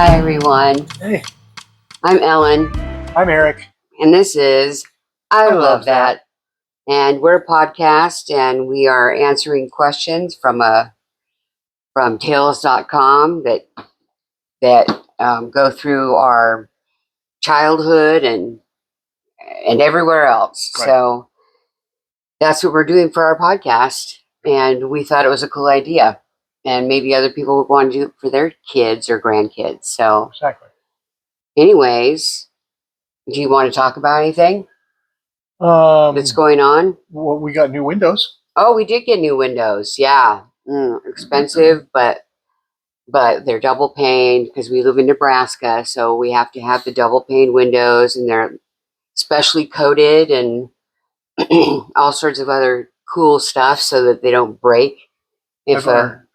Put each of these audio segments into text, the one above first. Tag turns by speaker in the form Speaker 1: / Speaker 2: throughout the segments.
Speaker 1: Hi, everyone.
Speaker 2: Hey.
Speaker 1: I'm Ellen.
Speaker 2: I'm Eric.
Speaker 1: And this is I Love That. And we're a podcast, and we are answering questions from tales.com that go through our childhood and everywhere else.
Speaker 2: Right.
Speaker 1: So that's what we're doing for our podcast. And we thought it was a cool idea. And maybe other people would want to do it for their kids or grandkids. So,
Speaker 2: Exactly.
Speaker 1: anyways, do you want to talk about anything that's going on?
Speaker 2: Well, we got new windows.
Speaker 1: Oh, we did get new windows. Yeah. Expensive, but they're double pane because we live in Nebraska. So we have to have the double pane windows, and they're specially coated and all sorts of other cool stuff so that they don't break.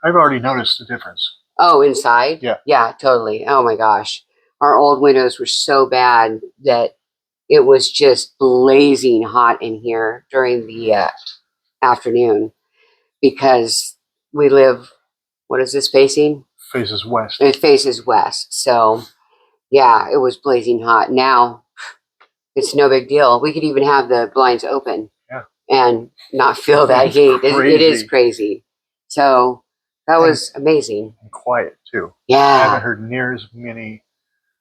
Speaker 2: I've already noticed the difference.
Speaker 1: Oh, inside?
Speaker 2: Yeah.
Speaker 1: Yeah, totally. Oh my gosh. Our old windows were so bad that it was just blazing hot in here during the afternoon because we live, what is this facing?
Speaker 2: Faces west.
Speaker 1: It faces west. So, yeah, it was blazing hot. Now, it's no big deal. We could even have the blinds open and not feel that heat. It is crazy. So, that was amazing.
Speaker 2: And quiet, too.
Speaker 1: Yeah.
Speaker 2: I haven't heard near as many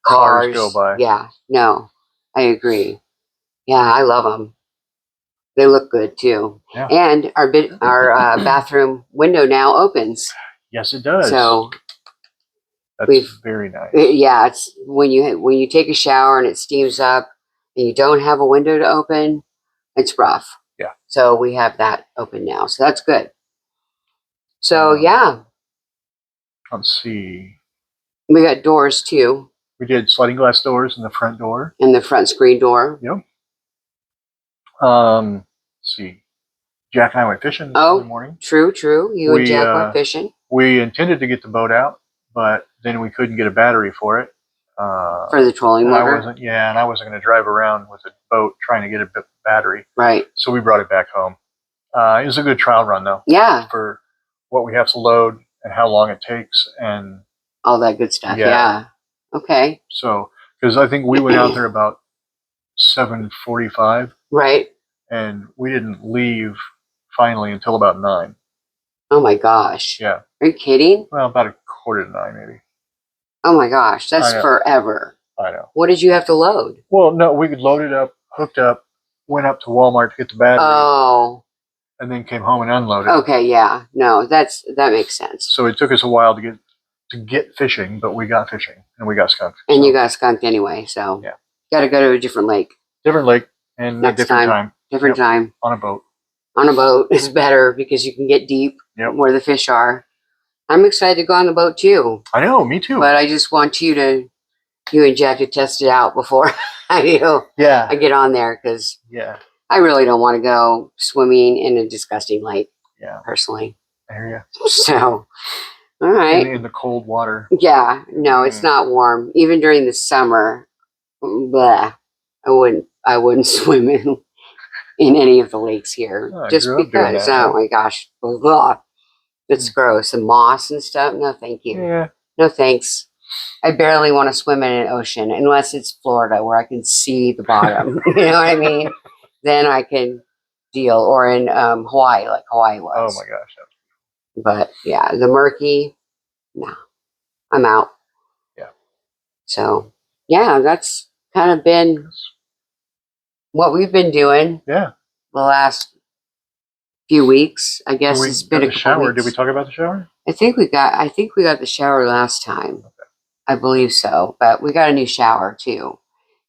Speaker 2: cars go by.
Speaker 1: Yeah, no, I agree. Yeah, I love them. They look good, too.
Speaker 2: Yeah.
Speaker 1: And our bathroom window now opens.
Speaker 2: Yes, it does.
Speaker 1: So
Speaker 2: that's very nice.
Speaker 1: Yeah, it's when you take a shower and it steams up and you don't have a window to open, it's rough.
Speaker 2: Yeah.
Speaker 1: So we have that open now. So that's good. So yeah.
Speaker 2: Let's see.
Speaker 1: We got doors too.
Speaker 2: We did sliding glass doors in the front door.
Speaker 1: And the front screen door.
Speaker 2: Yep. Let's see. Jack and I went fishing in the morning.
Speaker 1: True. You and Jack went fishing.
Speaker 2: We intended to get the boat out, but then we couldn't get a battery for it.
Speaker 1: For the trolling motor?
Speaker 2: And I wasn't going to drive around with a boat trying to get a battery.
Speaker 1: Right.
Speaker 2: So we brought it back home. It was a good trial run, though.
Speaker 1: Yeah.
Speaker 2: For what we have to load and how long it takes and
Speaker 1: all that good stuff. Yeah. Okay.
Speaker 2: So, because I think we went out there about 7:45.
Speaker 1: Right.
Speaker 2: And we didn't leave finally until about 9.
Speaker 1: Oh my gosh.
Speaker 2: Yeah.
Speaker 1: Are you kidding?
Speaker 2: Well, about 8:45 maybe.
Speaker 1: Oh my gosh, that's forever.
Speaker 2: I know.
Speaker 1: What did you have to load?
Speaker 2: Well, no, we could load it up, hooked up, went up to Walmart to get the battery.
Speaker 1: Oh.
Speaker 2: And then came home and unloaded.
Speaker 1: Okay, yeah. No, that makes sense.
Speaker 2: So it took us a while to get fishing, but we got fishing and we got skunked.
Speaker 1: And you got skunked anyway, so
Speaker 2: yeah.
Speaker 1: Got to go to a different lake.
Speaker 2: Different lake and a different time.
Speaker 1: Different time.
Speaker 2: On a boat.
Speaker 1: On a boat is better because you can get deep where the fish are. I'm excited to go on the boat too.
Speaker 2: I know, me too.
Speaker 1: But I just want you and Jack to test it out before I get on there because I really don't want to go swimming in a disgusting lake. Yeah, personally.
Speaker 2: I hear you.
Speaker 1: So, all right.
Speaker 2: In the cold water.
Speaker 1: Yeah, no, it's not warm. Even during the summer, I wouldn't swim in any of the lakes here just because. Oh my gosh, blah. It's gross. And moss and stuff. No, thank you.
Speaker 2: Yeah.
Speaker 1: No, thanks. I barely want to swim in an ocean unless it's Florida where I can see the bottom. You know what I mean? Then I can deal. Or in Hawaii, like Hawaii was.
Speaker 2: Oh my gosh.
Speaker 1: But yeah, the murky, no, I'm out.
Speaker 2: Yeah.
Speaker 1: So yeah, that's kind of been what we've been doing.
Speaker 2: Yeah.
Speaker 1: The last few weeks, I guess. It's been a
Speaker 2: shower. Did we talk about the shower?
Speaker 1: I think we got the shower last time. Okay. I believe so. But we got a new shower too.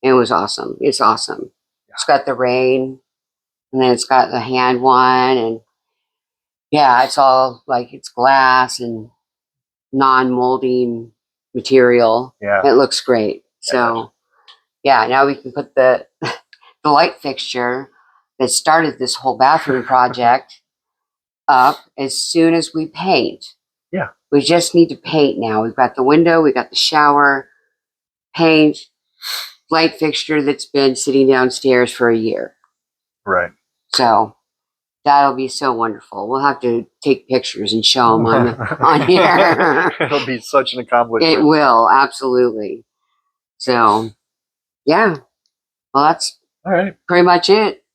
Speaker 1: And it was awesome. It's awesome. Yeah. It's got the rain, and then it's got the hand one, and it's all like it's glass and non-molding material. Yeah. It looks great. So now we can put the light fixture that started this whole bathroom project up as soon as we paint.
Speaker 2: Yeah.
Speaker 1: We just need to paint now. We've got the window, we got the shower, paint, light fixture that's been sitting downstairs for a year.
Speaker 2: Right.
Speaker 1: So That'll be so wonderful. We'll have to take pictures and show them on here.
Speaker 2: It'll be such an accomplishment.
Speaker 1: It will, absolutely. So, yeah. Well, that's
Speaker 2: All right.
Speaker 1: pretty much it.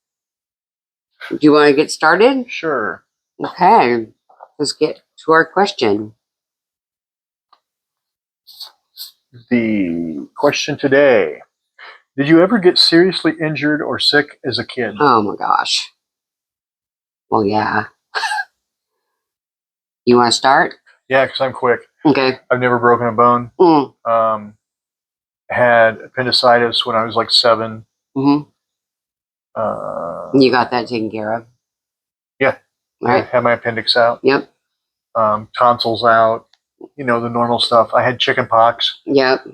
Speaker 1: Do you want to get started?
Speaker 2: Sure.
Speaker 1: Okay. Let's get to our question.
Speaker 2: The question today: did you ever get seriously injured or sick as a kid?
Speaker 1: Oh my gosh. Well, yeah. You want to start?
Speaker 2: Yeah, because I'm quick.
Speaker 1: Okay.
Speaker 2: I've never broken a bone. Had appendicitis when I was like 7.
Speaker 1: Mm-hmm. You got that taken care of?
Speaker 2: Yeah.
Speaker 1: Right.
Speaker 2: I had my appendix out.
Speaker 1: Yep.
Speaker 2: Tonsils out. You know, the normal stuff. I had chicken pox.
Speaker 1: Yep.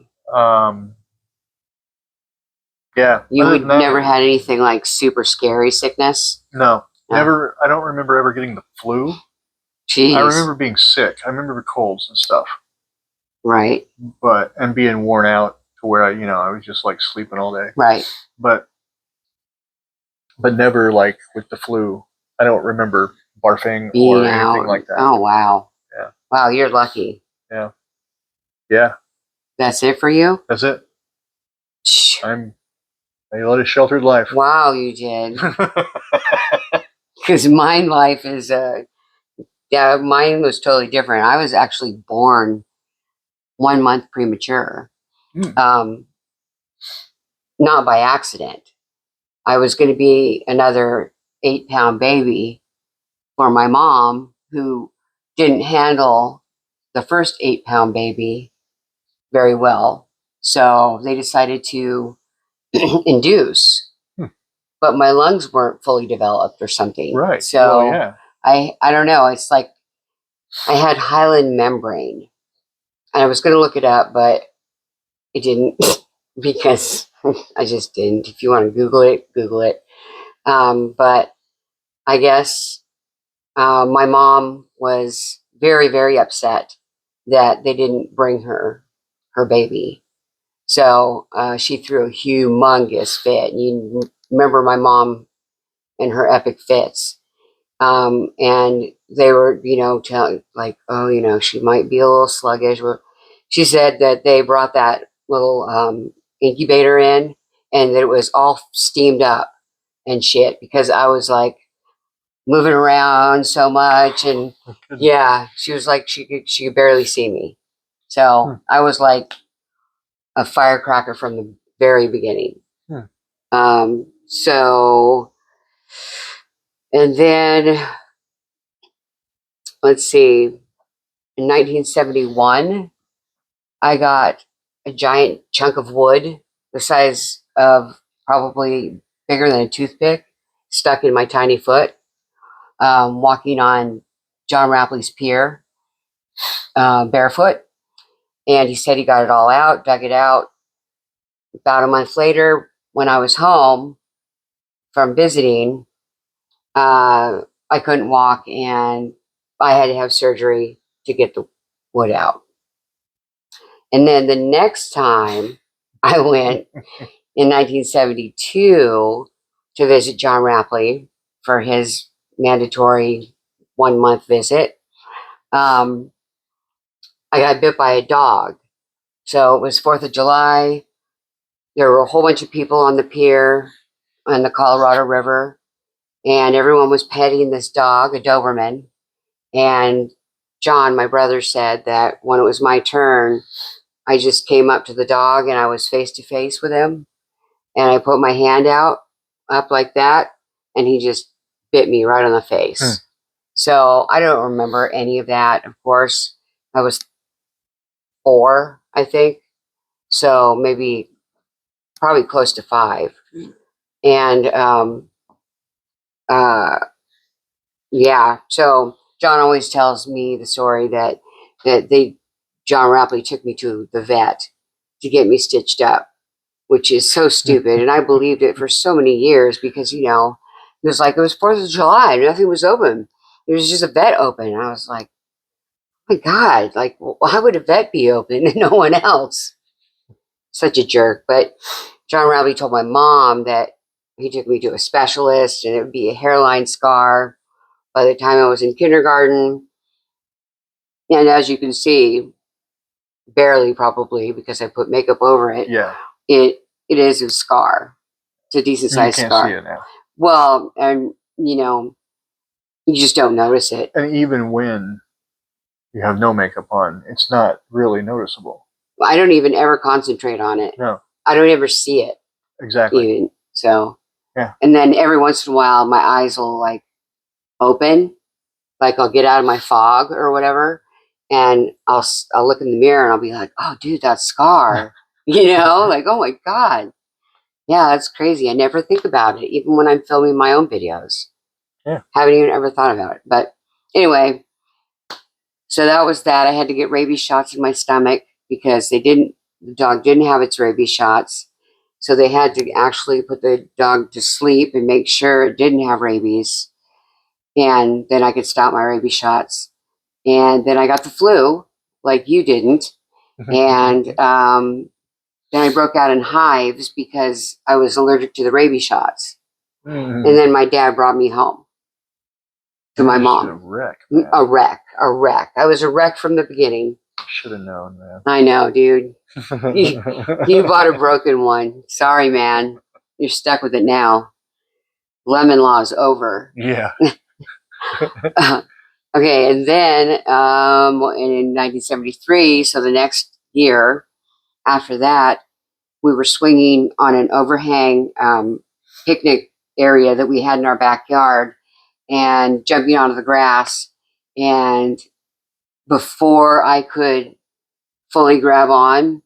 Speaker 2: Yeah.
Speaker 1: You never had anything like super scary sickness?
Speaker 2: No. Never. I don't remember ever getting the flu.
Speaker 1: Jeez.
Speaker 2: I remember being sick. I remember colds and stuff.
Speaker 1: Right.
Speaker 2: And being worn out to where I was just like sleeping all day.
Speaker 1: Right.
Speaker 2: But never like with the flu. I don't remember barfing or anything like that.
Speaker 1: Oh wow.
Speaker 2: Yeah.
Speaker 1: Wow, you're lucky.
Speaker 2: Yeah. Yeah.
Speaker 1: That's it for you?
Speaker 2: That's it. I led a sheltered life.
Speaker 1: Wow, you did. Because mine life is mine was totally different. I was actually born 1 month premature. Not by accident. I was going to be another 8-pound baby for my mom, who didn't handle the first 8-pound baby very well. So they decided to induce. But my lungs weren't fully developed or something.
Speaker 2: Right.
Speaker 1: So
Speaker 2: well, yeah.
Speaker 1: I don't know. It's like I had hyaline membrane. And I was going to look it up, but it didn't because I just didn't. If you want to Google it, Google it. But I guess my mom was very, very upset that they didn't bring her baby. So she threw a humongous fit. You remember my mom and her epic fits. And they were, telling like, oh, she might be a little sluggish. She said that they brought that little incubator in and that it was all steamed up and shit because I was like moving around so much. And yeah, she was like, she could barely see me. So I was like a firecracker from the very beginning. So, and then let's see, in 1971, I got a giant chunk of wood the size of probably bigger than a toothpick stuck in my tiny foot, walking on John Rapley's pier barefoot. And he said he got it all out, dug it out. About a month later, when I was home from visiting, I couldn't walk and I had to have surgery to get the wood out. And then the next time I went in 1972 to visit John Rapley for his mandatory 1 month visit, I got bit by a dog. So it was 4th of July. There were a whole bunch of people on the pier on the Colorado River, and everyone was petting this dog, a Doberman. And John, my brother, said that when it was my turn, I just came up to the dog and I was face to face with him. And I put my hand out up like that, and he just bit me right on the face. So I don't remember any of that. Of course, I was 4, I think. So maybe probably close to 5. And yeah, so John always tells me the story that John Rapley took me to the vet to get me stitched up, which is so stupid. And I believed it for so many years because, it was like it was 4th of July. Nothing was open. There was just a vet open. And I was like, oh my God, like, why would a vet be open and no one else? Such a jerk. But John Rapley told my mom that he took me to a specialist and it would be a hairline scar. by the time I was in kindergarten. And as you can see, barely probably because I put makeup over it.
Speaker 2: Yeah.
Speaker 1: It is a scar. It's a decent sized
Speaker 2: You can't
Speaker 1: scar.
Speaker 2: see it now.
Speaker 1: Well, and you just don't notice it.
Speaker 2: And even when you have no makeup on, it's not really noticeable.
Speaker 1: I don't even ever concentrate on it.
Speaker 2: No.
Speaker 1: I don't ever see it.
Speaker 2: Exactly.
Speaker 1: Even so.
Speaker 2: Yeah.
Speaker 1: And then every once in a while, my eyes will like open, like I'll get out of my fog or whatever, and I'll look in the mirror and I'll be like, "Oh, dude, that scar," like, "Oh my god, yeah, that's crazy." I never think about it, even when I'm filming my own videos.
Speaker 2: Yeah,
Speaker 1: haven't even ever thought about it. But anyway, so that was that. I had to get rabies shots in my stomach because the dog didn't have its rabies shots. So they had to actually put the dog to sleep and make sure it didn't have rabies. And then I could stop my rabies shots. And then I got the flu, like you didn't. And then I broke out in hives because I was allergic to the rabies shots. And then my dad brought me home to my mom.
Speaker 2: A wreck,
Speaker 1: man. A wreck. I was a wreck from the beginning.
Speaker 2: Should have known, man.
Speaker 1: I know, dude. You bought a broken one. Sorry, man. You're stuck with it now. Lemon law is over.
Speaker 2: Yeah.
Speaker 1: Okay, and then in 1973, so the next year after that, we were swinging on an overhang picnic area that we had in our backyard and jumping onto the grass. And before I could fully grab on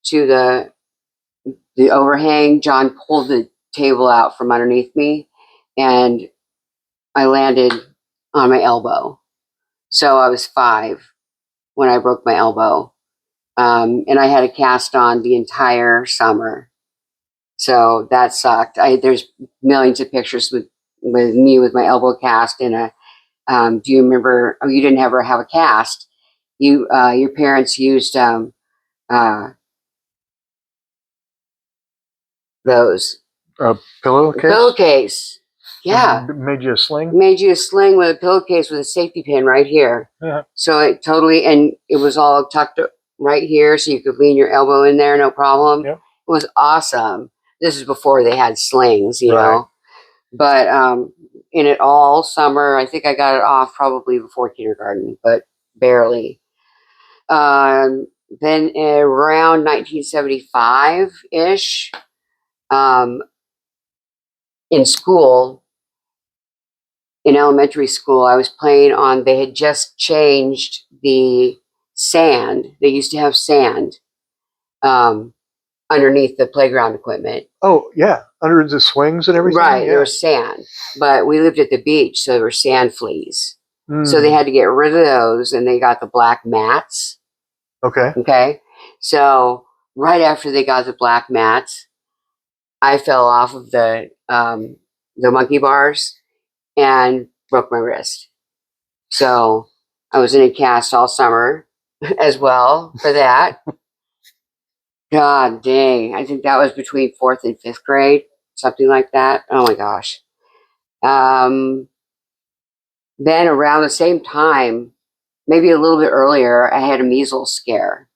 Speaker 1: to the overhang, John pulled the table out from underneath me and I landed on my elbow. So I was 5 when I broke my elbow. And I had a cast on the entire summer. So that sucked. There's millions of pictures with me with my elbow cast in a, do you remember, oh, you didn't ever have a cast. Your parents used those.
Speaker 2: A pillowcase?
Speaker 1: Pillowcase. Yeah.
Speaker 2: Made you a sling?
Speaker 1: Made you a sling with a pillowcase with a safety pin right here.
Speaker 2: Yeah.
Speaker 1: So it totally, and it was all tucked right here so you could lean your elbow in there, no problem.
Speaker 2: Yep.
Speaker 1: It was awesome. This is before they had slings, you know. But in it all summer, I think I got it off probably before kindergarten, but barely. Then around 1975-ish, in school, in elementary school, I was playing on, they had just changed the sand. They used to have sand underneath the playground equipment.
Speaker 2: Oh, yeah. Under the swings and everything?
Speaker 1: Right,
Speaker 2: yeah.
Speaker 1: there was sand. But we lived at the beach, so there were sand fleas. So they had to get rid of those, and they got the black mats.
Speaker 2: Okay.
Speaker 1: Okay. So right after they got the black mats, I fell off of the monkey bars and broke my wrist. So I was in a cast all summer as well for that. God dang. I think that was between 4th and 5th grade, something like that. Oh my gosh. Then around the same time, maybe a little bit earlier, I had a measles scare.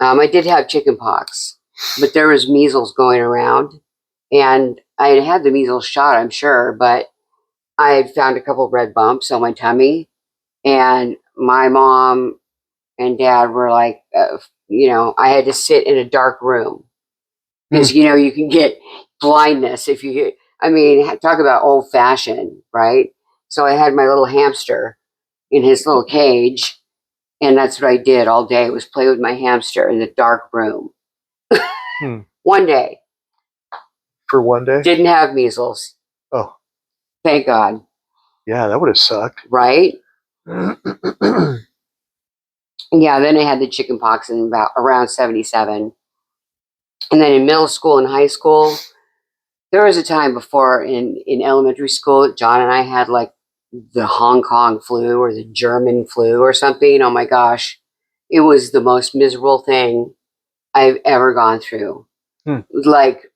Speaker 1: I did have chicken pox, but there was measles going around. And I had had the measles shot, I'm sure, but I had found a couple of red bumps on my tummy. And my mom and dad were like, I had to sit in a dark room because, you can get blindness if you get, talk about old fashioned, right? So I had my little hamster in his little cage. And that's what I did all day was play with my hamster in the dark room. One day.
Speaker 2: For one day?
Speaker 1: Didn't have measles.
Speaker 2: Oh.
Speaker 1: Thank God.
Speaker 2: Yeah, that would have sucked.
Speaker 1: Right? Yeah, then I had the chicken pox in around 77. And then in middle school and high school, there was a time before in elementary school, John and I had like the Hong Kong flu or the German flu or something. Oh my gosh. It was the most miserable thing I've ever gone through. Like,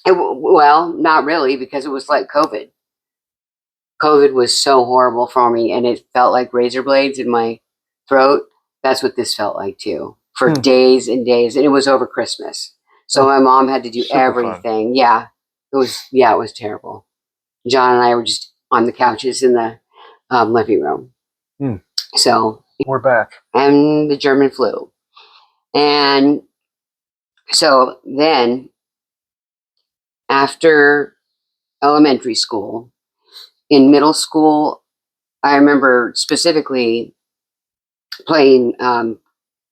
Speaker 1: well, not really, because it was like COVID. COVID was so horrible for me and it felt like razor blades in my throat. That's what this felt like too, for days and days. And it was over Christmas. So my mom had to do everything. Fun. Yeah. It was terrible. John and I were just on the couches in the living room. So
Speaker 2: we're back.
Speaker 1: And the German flu. And so then after elementary school, in middle school, I remember specifically playing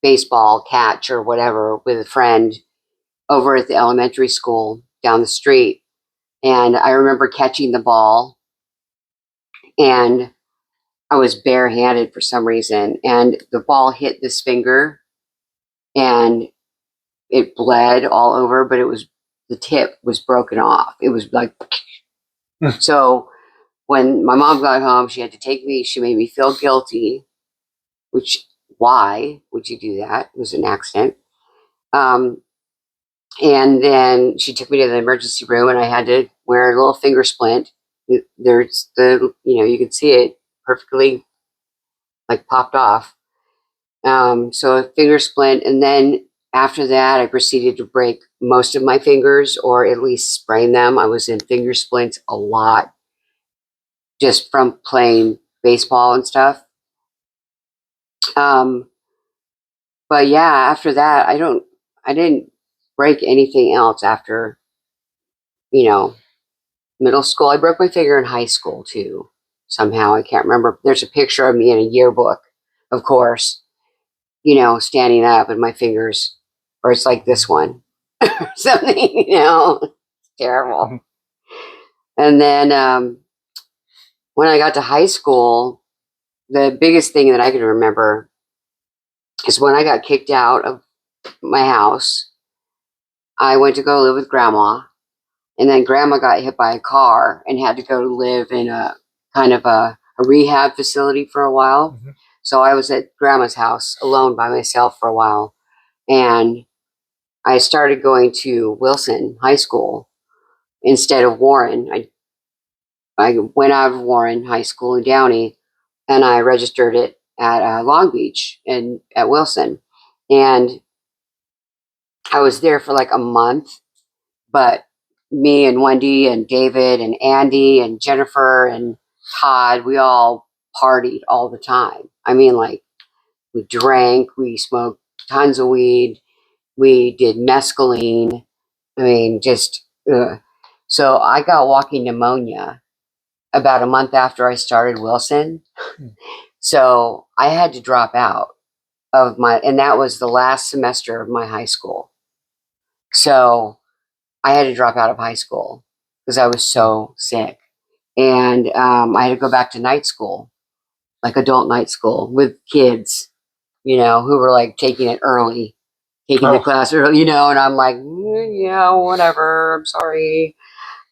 Speaker 1: baseball, catch, or whatever with a friend over at the elementary school down the street. And I remember catching the ball, and I was barehanded for some reason, and the ball hit this finger, and it bled all over, but the tip was broken off. It was like, so when my mom got home, she had to take me. She made me feel guilty, which, why would you do that? It was an accident. And then she took me to the emergency room, and I had to wear a little finger splint. There's you could see it perfectly, like, popped off. So a finger splint. And then after that, I proceeded to break most of my fingers, or at least sprain them. I was in finger splints a lot, just from playing baseball and stuff. But yeah, after that, I didn't break anything else after, middle school. I broke my finger in high school too. Somehow, I can't remember. There's a picture of me in a yearbook, of course, standing up, and my fingers, or it's like this one, or something, terrible. And then when I got to high school, the biggest thing that I can remember is when I got kicked out of my house. I went to go live with Grandma, and then Grandma got hit by a car and had to go live in a kind of a rehab facility for a while. So I was at Grandma's house alone by myself for a while, and I started going to Wilson High School instead of Warren. I went out of Warren High School in Downey, and I registered it at Long Beach and at Wilson. And I was there for like a month, but me and Wendy and David and Andy and Jennifer and Todd, we all partied all the time. I mean, like, we drank, we smoked tons of weed, we did mescaline. I mean, just, so I got walking pneumonia about a month after I started Wilson. So I had to drop out and that was the last semester of my high school. So I had to drop out of high school because I was so sick. And I had to go back to night school, like adult night school with kids, who were like taking it early, taking the class early, and I'm like, yeah, whatever. I'm sorry.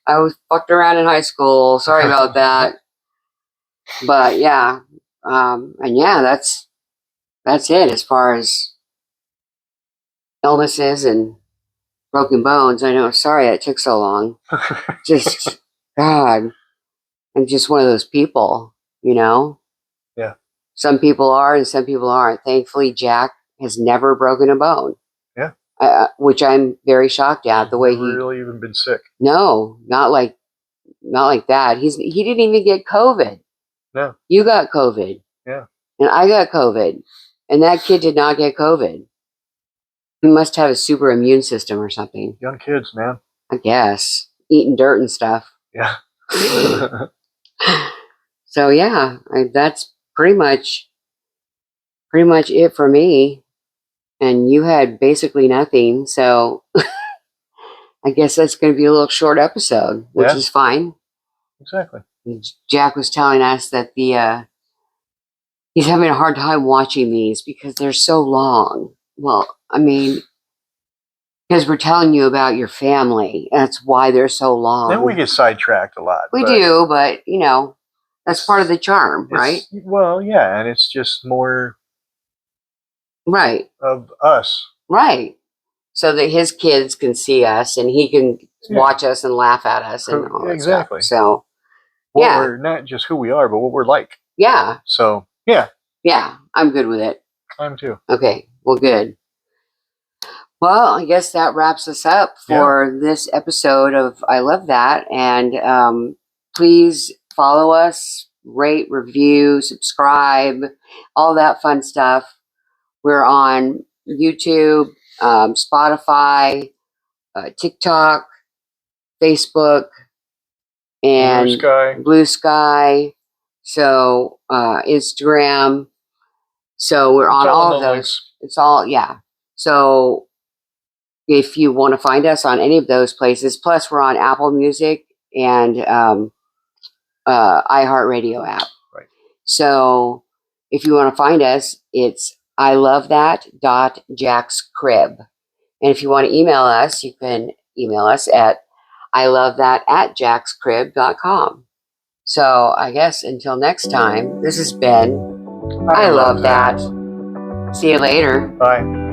Speaker 1: I was fucked around in high school. Sorry about that. But yeah. And yeah, that's it as far as illnesses and broken bones. I know. Sorry it took so long. Just, God, I'm just one of those people,
Speaker 2: Yeah.
Speaker 1: Some people are and some people aren't. Thankfully, Jack has never broken a bone.
Speaker 2: Yeah.
Speaker 1: Which I'm very shocked at, the way he
Speaker 2: really even been sick.
Speaker 1: No, not like that. He didn't even get COVID.
Speaker 2: No.
Speaker 1: You got COVID.
Speaker 2: Yeah.
Speaker 1: And I got COVID. And that kid did not get COVID. He must have a super immune system or something.
Speaker 2: Young kids, man.
Speaker 1: I guess. Eating dirt and stuff.
Speaker 2: Yeah.
Speaker 1: So yeah, that's pretty much it for me. And you had basically nothing, so I guess that's going to be a little short episode, which is fine.
Speaker 2: Exactly.
Speaker 1: Jack was telling us that he's having a hard time watching these because they're so long. Well, I mean, because we're telling you about your family. That's why they're so long.
Speaker 2: Then we get sidetracked a lot.
Speaker 1: We do, but, that's part of the charm, right?
Speaker 2: Well, yeah, and it's just more
Speaker 1: right
Speaker 2: of us.
Speaker 1: Right. So that his kids can see us and he can watch us and laugh at us and all that
Speaker 2: exactly.
Speaker 1: Stuff. So,
Speaker 2: what
Speaker 1: Yeah.
Speaker 2: we're not just who we are, but what we're like.
Speaker 1: Yeah.
Speaker 2: So yeah,
Speaker 1: I'm good with it.
Speaker 2: I'm too.
Speaker 1: Okay. Well, good. Well, I guess that wraps us up for this episode of I Love That. And please follow us, rate, review, subscribe, all that fun stuff. We're on YouTube, Spotify, TikTok, Facebook, and Blue Sky. So Instagram. So we're on all of those.
Speaker 2: Links.
Speaker 1: It's all, yeah. So if you want to find us on any of those places, plus we're on Apple Music and iHeartRadio app.
Speaker 2: Right.
Speaker 1: So if you want to find us, it's ilovethat.jackscrib. And if you want to email us, you can email us at ilovethat@jackscrib.com. So I guess until next time, this has been I Love That. See you later.
Speaker 2: Bye.